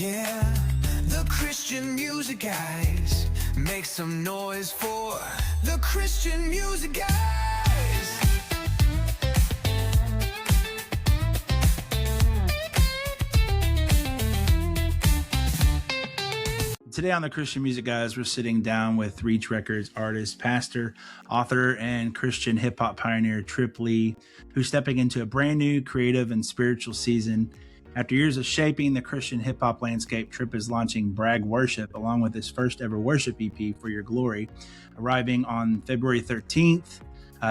Yeah, the Christian music guys. Make some noise for the Christian music guys. Today on the Christian Music Guys, we're sitting down with Reach Records artist, pastor, author, and Christian hip-hop pioneer Trip Lee, who's stepping into a brand new creative and spiritual season. After years of shaping the Christian hip-hop landscape, Trip is launching Brag Worship along with his first ever worship EP, For Your Glory, arriving on February 13th.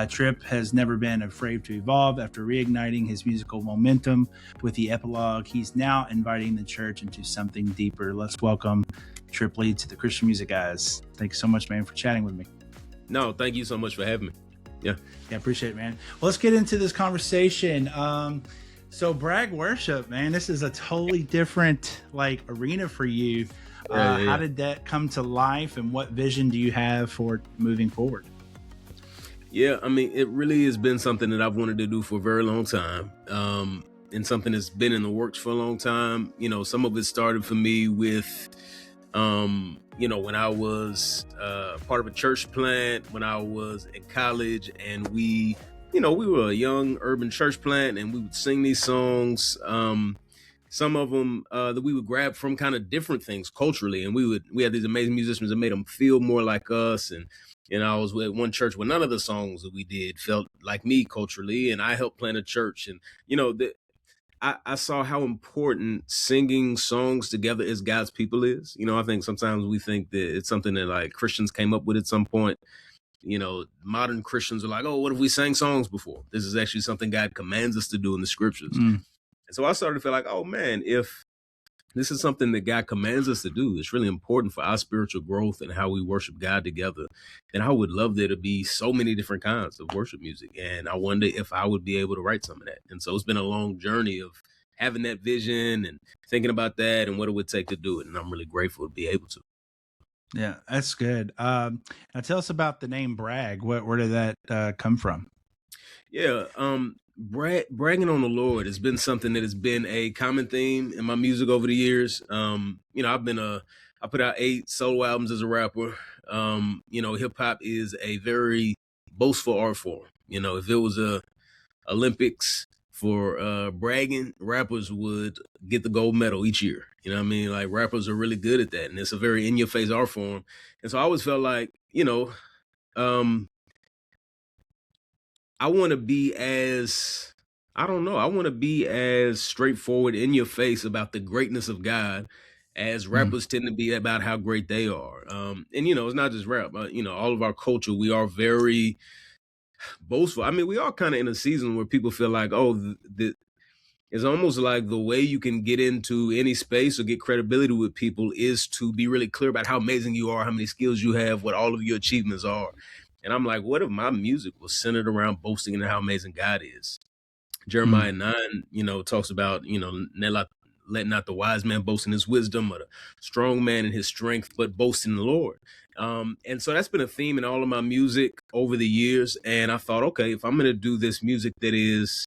Trip has never been afraid to evolve. After reigniting his musical momentum with the Epilogue, he's now inviting the church into something deeper. Let's welcome Trip Lee to the Christian Music Guys. Thanks so much, man, for chatting with me. No, thank you so much for having me. Yeah, appreciate it, man. Well, let's get into this conversation. So Brag Worship, man, this is a totally different arena for you. How did that come to life, and what vision do you have for moving forward? Yeah, I mean, it really has been something that I've wanted to do for a very long time, and something that's been in the works for a long time. You know, some of it started for me with, when I was part of a church plant when I was in college, and we were a young urban church plant, and we would sing these songs. Some of them that we would grab from kind of different things culturally, and we had these amazing musicians that made them feel more like us. And I was with one church where none of the songs that we did felt like me culturally, and I helped plant a church. And I saw how important singing songs together as God's people is. I think sometimes we think that it's something that Christians came up with at some point. Modern Christians are like, oh, what if we sang songs before? This is actually something God commands us to do in the scriptures. And so I started to feel like, oh man, if this is something that God commands us to do, it's really important for our spiritual growth and how we worship God together. And I would love there to be so many different kinds of worship music. And I wonder if I would be able to write some of that. And so it's been a long journey of having that vision and thinking about that and what it would take to do it. And I'm really grateful to be able to. Yeah, that's good. Now tell us about the name Brag. Where did that come from? Yeah, bragging on the Lord has been something that has been a common theme in my music over the years. I put out 8 solo albums as a rapper. Hip hop is a very boastful art form. If it was a Olympics for bragging, rappers would get the gold medal each year. You know what I mean? Like, rappers are really good at that, and it's a very in-your-face art form. And so I always felt like, I want to be as straightforward in your face about the greatness of God as rappers tend to be about how great they are. And it's not just rap, but all of our culture, we are very boastful. I mean, we are kind of in a season where people feel like, oh, it's almost like the way you can get into any space or get credibility with people is to be really clear about how amazing you are, how many skills you have, what all of your achievements are. And I'm like, what if my music was centered around boasting in how amazing God is? Jeremiah 9, talks about, let not the wise man boast in his wisdom, or the strong man in his strength, but boast in the Lord. And so that's been a theme in all of my music over the years. And I thought, okay, if I'm going to do this music that is,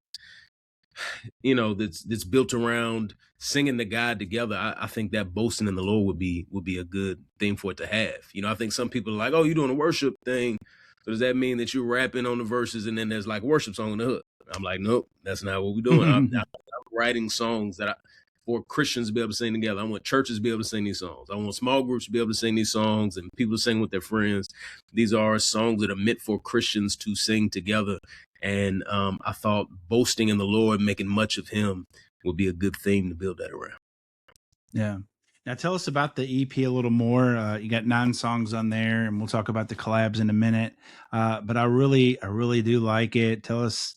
that's built around singing to God together, I think that boasting in the Lord would be a good thing for it to have. I think some people are like, oh, you're doing a worship thing, so does that mean that you're rapping on the verses and then there's like worship song on the hook? I'm like, nope, that's not what we're doing. I'm writing songs for Christians to be able to sing together. I want churches to be able to sing these songs. I want small groups to be able to sing these songs and people to sing with their friends. These are songs that are meant for Christians to sing together. And I thought boasting in the Lord, making much of him, would be a good theme to build that around. Yeah. Now tell us about the EP a little more. You got 9 songs on there, and we'll talk about the collabs in a minute. But I really do like it. Tell us,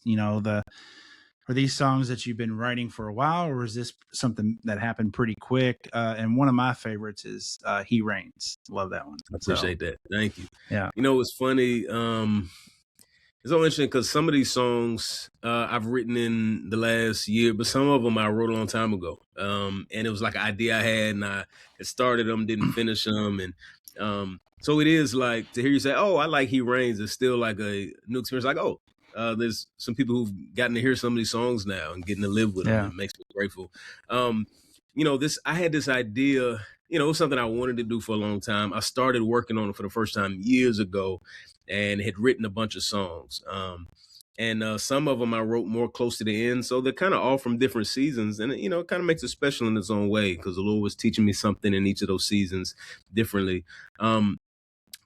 are these songs that you've been writing for a while, or is this something that happened pretty quick? And one of my favorites is He Reigns. Love that one. I appreciate that. Thank you. Yeah. It's funny. It's so interesting because some of these songs I've written in the last year, but some of them I wrote a long time ago. And it was like an idea I had, and I had started them, didn't finish them. And so it is like to hear you say, oh, I like He Reigns. It's still like a new experience. Like, oh, there's some people who've gotten to hear some of these songs now and getting to live with them. It makes me grateful. I had this idea, it was something I wanted to do for a long time. I started working on it for the first time years ago and had written a bunch of songs. And some of them I wrote more close to the end. So they're kind of all from different seasons. And, it kind of makes it special in its own way because the Lord was teaching me something in each of those seasons differently.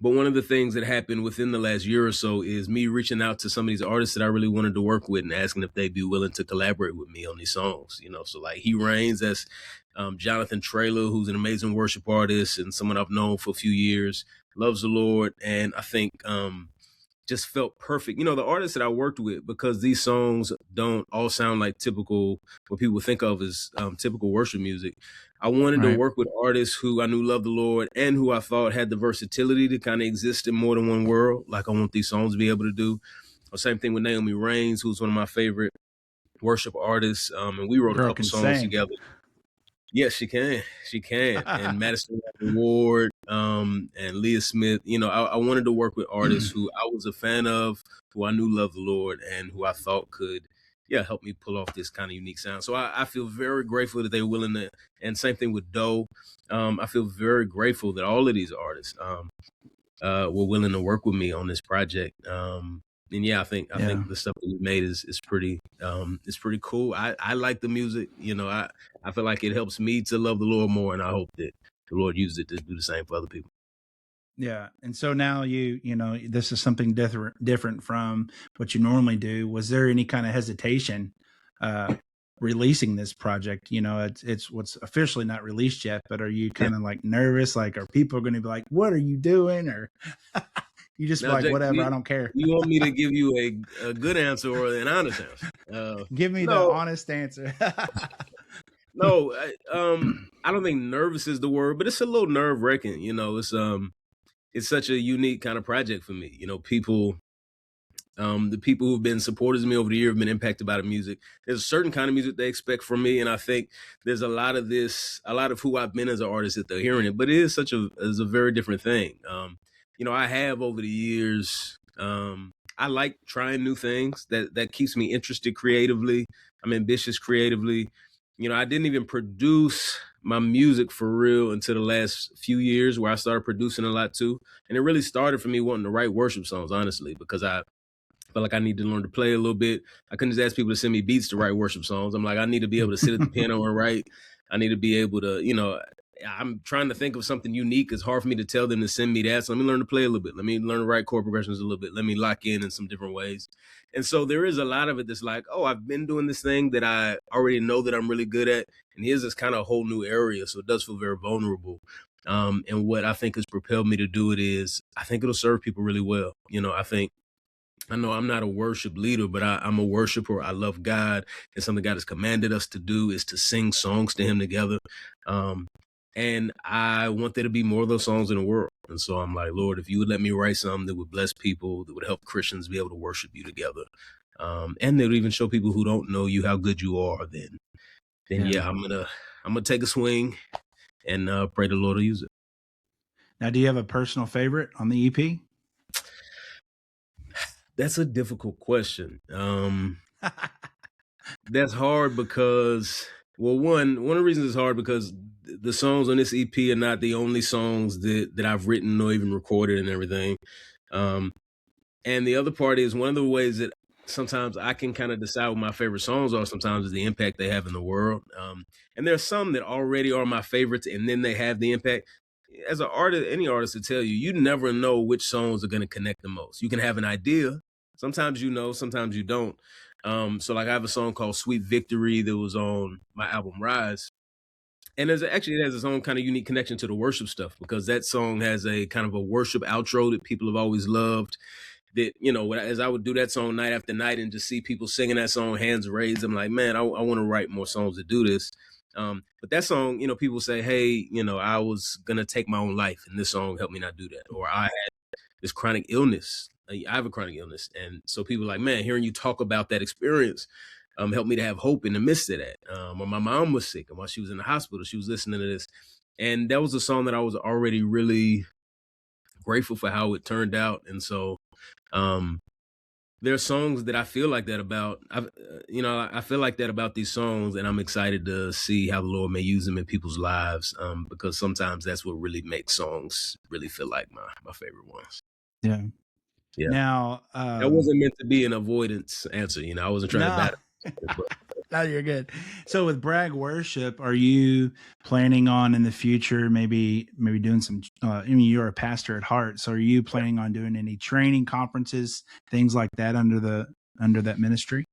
But one of the things that happened within the last year or so is me reaching out to some of these artists that I really wanted to work with and asking if they'd be willing to collaborate with me on these songs. So like He Reigns, that's Jonathan Traylor, who's an amazing worship artist and someone I've known for a few years, loves the Lord. And I think just felt perfect. The artists that I worked with, because these songs don't all sound like typical, what people think of as typical worship music. I wanted to work with artists who I knew loved the Lord and who I thought had the versatility to kind of exist in more than one world, like I want these songs to be able to do. Or same thing with Naomi Raines, who's one of my favorite worship artists. And we wrote a couple songs together. Yes, she can. She can. And Madison Ward, and Leah Smith. I wanted to work with artists who I was a fan of, who I knew loved the Lord, and who I thought could, help me pull off this kind of unique sound. So I feel very grateful that they were willing to, and same thing with Doe. I feel very grateful that all of these artists were willing to work with me on this project. And I think the stuff that we made is pretty cool. I like the music. I feel like it helps me to love the Lord more, and I hope that the Lord uses it to do the same for other people. Yeah. And so now this is something different from what you normally do. Was there any kind of hesitation releasing this project? It's what's officially not released yet, but are you kind of like nervous? Like, are people going to be like, what are you doing? Or you just Now, like, Jake, whatever, I don't care. You want me to give you a good answer or an honest answer? Give me the honest answer. No, I don't think nervous is the word, but it's a little nerve-wracking. It's such a unique kind of project for me. People, the people who've been supporters of me over the year have been impacted by the music. There's a certain kind of music they expect from me, and I think there's a lot of who I've been as an artist that they're hearing it. But it is a very different thing. I have over the years, I like trying new things. That keeps me interested creatively. I'm ambitious creatively. I didn't even produce my music for real until the last few years, where I started producing a lot too. And it really started for me wanting to write worship songs, honestly, because I felt like I need to learn to play a little bit. I couldn't just ask people to send me beats to write worship songs. I'm like, I need to be able to sit at the piano and write. I need to be able to, I'm trying to think of something unique. It's hard for me to tell them to send me that. So let me learn to play a little bit. Let me learn to write chord progressions a little bit. Let me lock in some different ways. And so there is a lot of it that's like, oh, I've been doing this thing that I already know that I'm really good at. And here's this kind of whole new area. So it does feel very vulnerable. And what I think has propelled me to do it is I think it'll serve people really well. I know I'm not a worship leader, but I'm a worshiper. I love God. And something God has commanded us to do is to sing songs to Him together. And I want there to be more of those songs in the world. And so I'm like, Lord, if you would let me write something that would bless people, that would help Christians be able to worship you together. And that would even show people who don't know you how good you are, then I'm gonna take a swing and pray the Lord will use it. Now, do you have a personal favorite on the EP? That's a difficult question. That's hard because, well, one of the reasons it's hard because the songs on this EP are not the only songs that I've written or even recorded and everything. And the other part is, one of the ways that sometimes I can kind of decide what my favorite songs are sometimes is the impact they have in the world. And there's some that already are my favorites and then they have the impact. As an artist, any artist will tell you, you never know which songs are going to connect the most. You can have an idea. Sometimes you know, sometimes you don't. So like I have a song called Sweet Victory that was on my album Rise. And it has its own kind of unique connection to the worship stuff, because that song has a kind of a worship outro that people have always loved. That, as I would do that song night after night and just see people singing that song, hands raised, I'm like, man, I want to write more songs to do this. But that song, people say, hey, I was going to take my own life and this song helped me not do that. Or I had this chronic illness. I have a chronic illness. And so people are like, man, hearing you talk about that experience helped me to have hope in the midst of that. Or my mom was sick, and while she was in the hospital, she was listening to this. And that was a song that I was already really grateful for how it turned out. And so there are songs that I feel like that about. I feel like that about these songs, and I'm excited to see how the Lord may use them in people's lives. Because sometimes that's what really makes songs really feel like my favorite ones. Yeah. Yeah. Now, That wasn't meant to be an avoidance answer. I wasn't trying to no, battle. But no, you're good. So with Bragg Worship, are you planning on in the future maybe doing some? I mean, you're a pastor at heart, so are you planning on doing any training conferences, things like that under that ministry?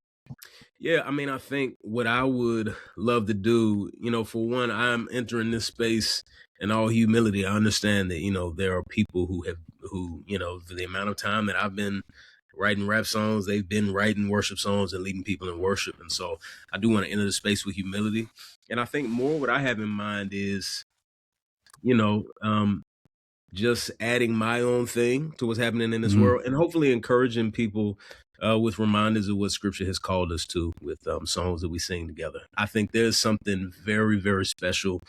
yeah, I mean, I think what I would love to do, for one, I'm entering this space in all humility. I understand that, there are people who, for the amount of time that I've been writing rap songs, they've been writing worship songs and leading people in worship. And so I do want to enter the space with humility. And I think more what I have in mind is, you know, just adding my own thing to what's happening in this world, and hopefully encouraging people with reminders of what Scripture has called us to with songs that we sing together. I think there's something very, very special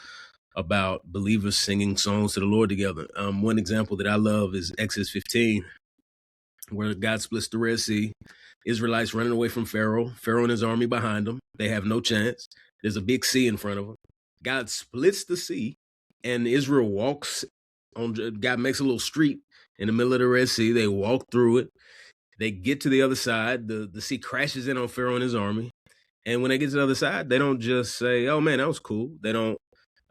about believers singing songs to the Lord together. One example that I love is Exodus 15, where God splits the Red Sea. Israelites running away from Pharaoh and his army behind them. They have no chance. There's a big sea in front of them. God splits the sea, and Israel walks on. God makes a little street in the middle of the Red Sea. They walk through it. They get to the other side. The sea crashes in on Pharaoh and his army. And when they get to the other side, they don't just say, "Oh man, that was cool." They don't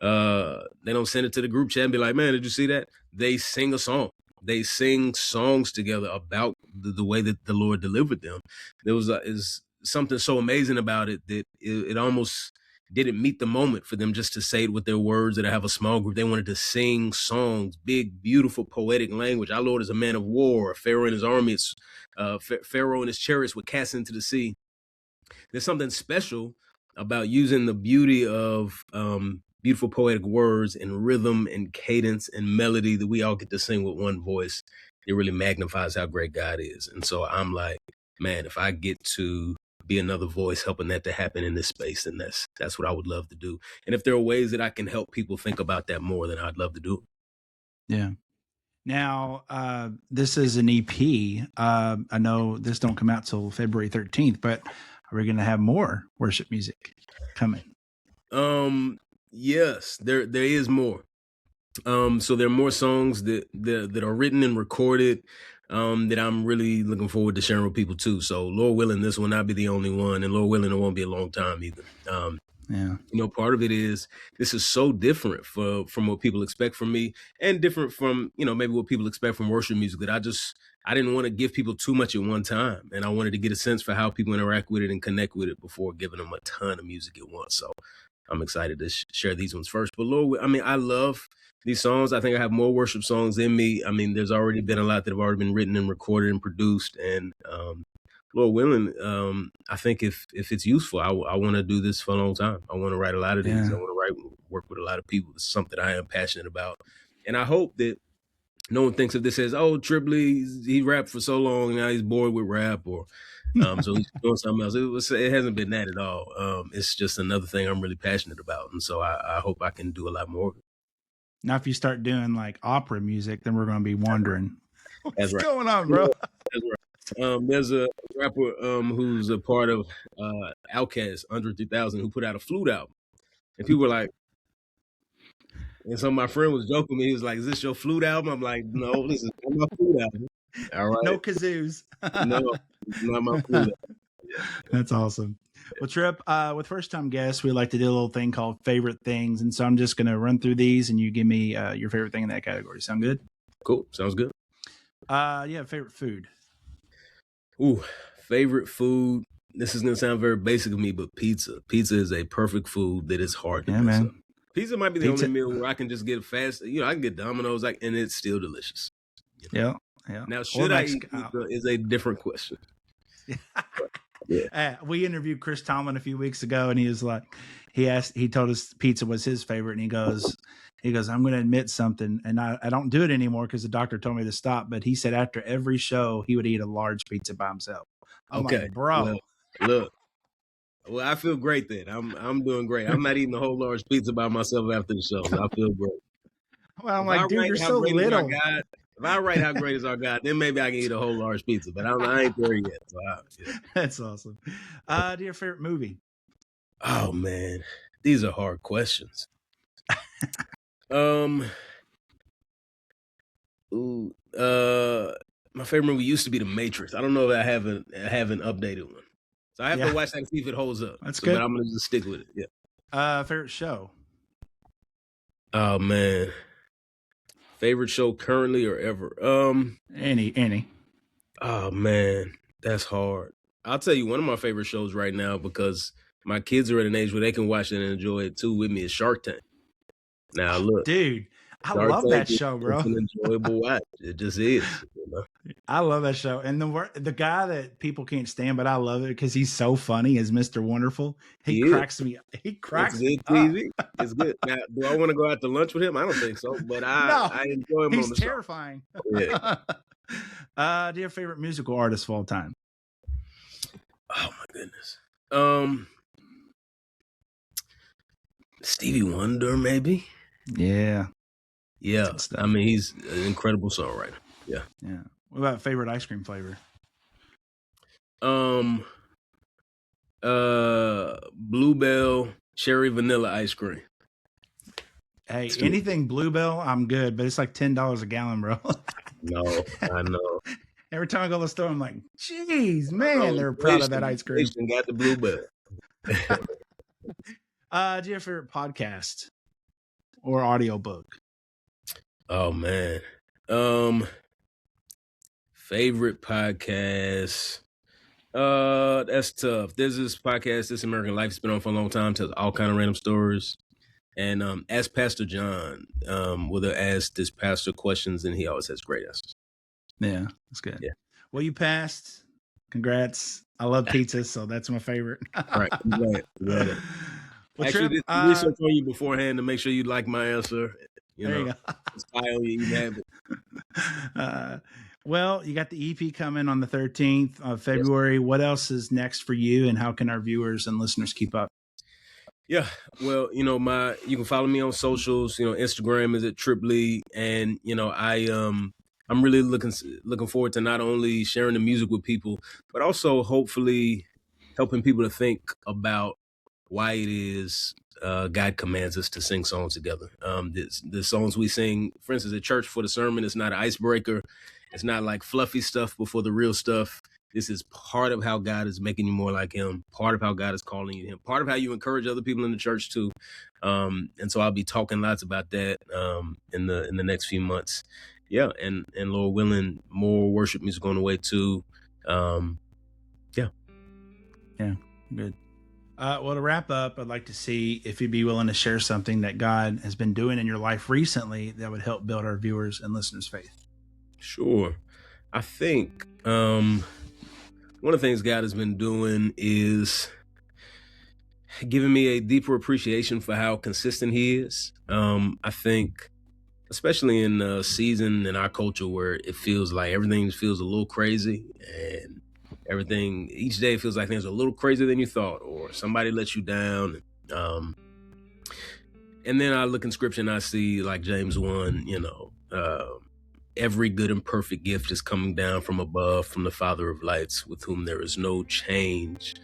send it to the group chat and be like, "Man, did you see that?" They sing a song. They sing songs together about the way that the Lord delivered them. There was is something so amazing about it that it almost didn't meet the moment for them just to say it with their words or to have a small group. They wanted to sing songs, big, beautiful, poetic language. Our Lord is a man of war. Pharaoh and his army, Pharaoh and his chariots were cast into the sea. There's something special about using the beauty of beautiful poetic words and rhythm and cadence and melody that we all get to sing with one voice. It really magnifies how great God is. And so I'm like, man, if I get to be another voice helping that to happen in this space, then that's what I would love to do. And if there are ways that I can help people think about that more, then I'd love to do it. Yeah. Now, this is an EP. I know this don't come out till February 13th, but are we going to have more worship music coming? Yes, there is more. So there are more songs that are written and recorded that I'm really looking forward to sharing with people too. So Lord willing, this will not be the only one, and Lord willing, it won't be a long time either. Yeah. Part of it is this is so different from what people expect from me, and different from maybe what people expect from worship music, that I didn't want to give people too much at one time, and I wanted to get a sense for how people interact with it and connect with it before giving them a ton of music at once. So I'm excited to share these ones first. But Lord, I mean, I love these songs. I think I have more worship songs in me. I mean, there's already been a lot that have already been written and recorded and produced. And Lord willing, I think if it's useful, I want to do this for a long time. I want to write a lot of these. Yeah. I want to work with a lot of people. It's something I am passionate about. And I hope that no one thinks of this as, oh, Tripoli, he rapped for so long, now he's bored with rap, or so he's doing something else. It hasn't been that at all. It's just another thing I'm really passionate about. And so I hope I can do a lot more of it. Now, if you start doing like opera music, then we're going to be wondering That's what's right. going on, bro. That's right. There's a rapper who's a part of Outkast, Andre 3000, who put out a flute album. And people were like, and so my friend was joking with me. He was like, "Is this your flute album?" I'm like, "No, this is not my flute album." All right. No kazoos. No, it's not my flute album. Yeah. That's awesome. Well, Trip, with first time guests, we like to do a little thing called favorite things. And so I'm just going to run through these and you give me your favorite thing in that category. Sound good? Cool. Sounds good. Yeah. Favorite food. Ooh, favorite food. This is going to sound very basic of me, but pizza. Pizza is a perfect food that is hard to mess up. Pizza might be the only meal where I can just get fast. I can get Domino's, and it's still delicious. Yeah. Now, should I eat pizza is a different question. Yeah. We interviewed Chris Tomlin a few weeks ago, and he was like, he told us pizza was his favorite, and he goes, I'm going to admit something, and I don't do it anymore because the doctor told me to stop. But he said after every show, he would eat a large pizza by himself. I'm like, bro, look. Well, I feel great then. I'm doing great. I'm not eating a whole large pizza by myself after the show. So I feel great. Well, I'm like, dude, you're so little. If I write "How Great Is Our God," then maybe I can eat a whole large pizza. But I ain't there yet. So yeah. That's awesome. Do your favorite movie? Oh man, these are hard questions. Ooh, my favorite movie used to be The Matrix. I don't know if I haven't updated one, so I have to watch that and see if it holds up. That's good. But I'm gonna just stick with it. Yeah. Favorite show? Oh man, favorite show currently or ever? Any. Oh man, that's hard. I'll tell you one of my favorite shows right now because my kids are at an age where they can watch it and enjoy it too with me is Shark Tank. Now look, dude, I Shark love Tank that show, bro. It's an enjoyable watch. It just is. You know? I love that show, and the guy that people can't stand, but I love it because he's so funny as Mr. Wonderful. He cracks me. He cracks me up. TV. It's good. Now, do I want to go out to lunch with him? I don't think so, but I enjoy him. He's on the terrifying. Show. Yeah. Do you have a favorite musical artist of all time? Oh my goodness. Stevie Wonder, maybe. Yeah. I mean, he's an incredible songwriter. Yeah. What about favorite ice cream flavor? Bluebell cherry vanilla ice cream. Hey, anything Bluebell, I'm good, but it's like $10 a gallon, bro. No, I know. Every time I go to the store, I'm like, geez, man, they're proud of that ice cream. Got the Bluebell. Do you have a favorite podcast or audiobook? Oh man. Favorite podcast. That's tough. There's this podcast, This American Life, has been on for a long time, tells all kind of random stories. And Ask Pastor John, where they ask this pastor questions and he always has great answers. Yeah, that's good. Yeah. Well, you passed. Congrats. I love pizza, so that's my favorite. Right. Well, actually, did research on you beforehand to make sure you like my answer. There you go. Style you have it. Well, you got the EP coming on the 13th of February. Yes. What else is next for you, and how can our viewers and listeners keep up? Yeah, well, you can follow me on socials. Instagram is at Triply, and I'm really looking forward to not only sharing the music with people, but also hopefully helping people to think about why it is God commands us to sing songs together. The songs we sing, for instance, at church for the sermon, it's not an icebreaker. It's not like fluffy stuff before the real stuff. This is part of how God is making you more like him, part of how God is calling you him, part of how you encourage other people in the church too. And so I'll be talking lots about that in the next few months. Yeah, and Lord willing, more worship music on the way too. Yeah, good. Well, to wrap up, I'd like to see if you'd be willing to share something that God has been doing in your life recently that would help build our viewers and listeners' faith. Sure. I think one of the things God has been doing is giving me a deeper appreciation for how consistent he is. I think, especially in a season in our culture where it feels like everything feels a little crazy and everything, each day feels like things are a little crazier than you thought, or somebody lets you down. And then I look in scripture and I see, like James 1, every good and perfect gift is coming down from above, from the Father of lights, with whom there is no change,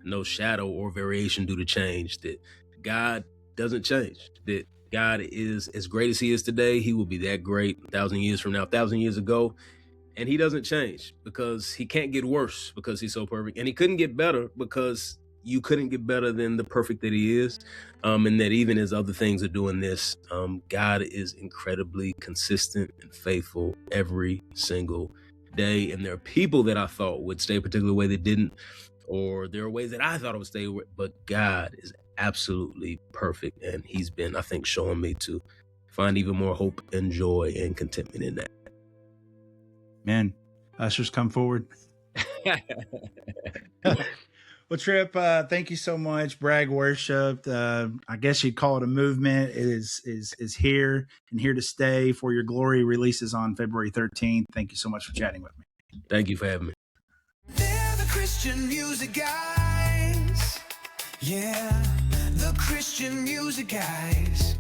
no shadow or variation due to change. That God doesn't change. That God is as great as he is today. He will be that great 1,000 years from now, 1,000 years ago. And he doesn't change because he can't get worse because he's so perfect. And he couldn't get better because you couldn't get better than the perfect that he is. And that even as other things are doing this, God is incredibly consistent and faithful every single day. And there are people that I thought would stay a particular way that didn't, or there are ways that I thought it would stay, but God is absolutely perfect. And he's been, I think, showing me to find even more hope and joy and contentment in that. Man, ushers come forward. Well, Trip, thank you so much. Bragg Worship, I guess you'd call it a movement. It is here and here to stay. For Your Glory releases on February 13th. Thank you so much for chatting with me. Thank you for having me. They're the Christian music guys. Yeah, the Christian music guys.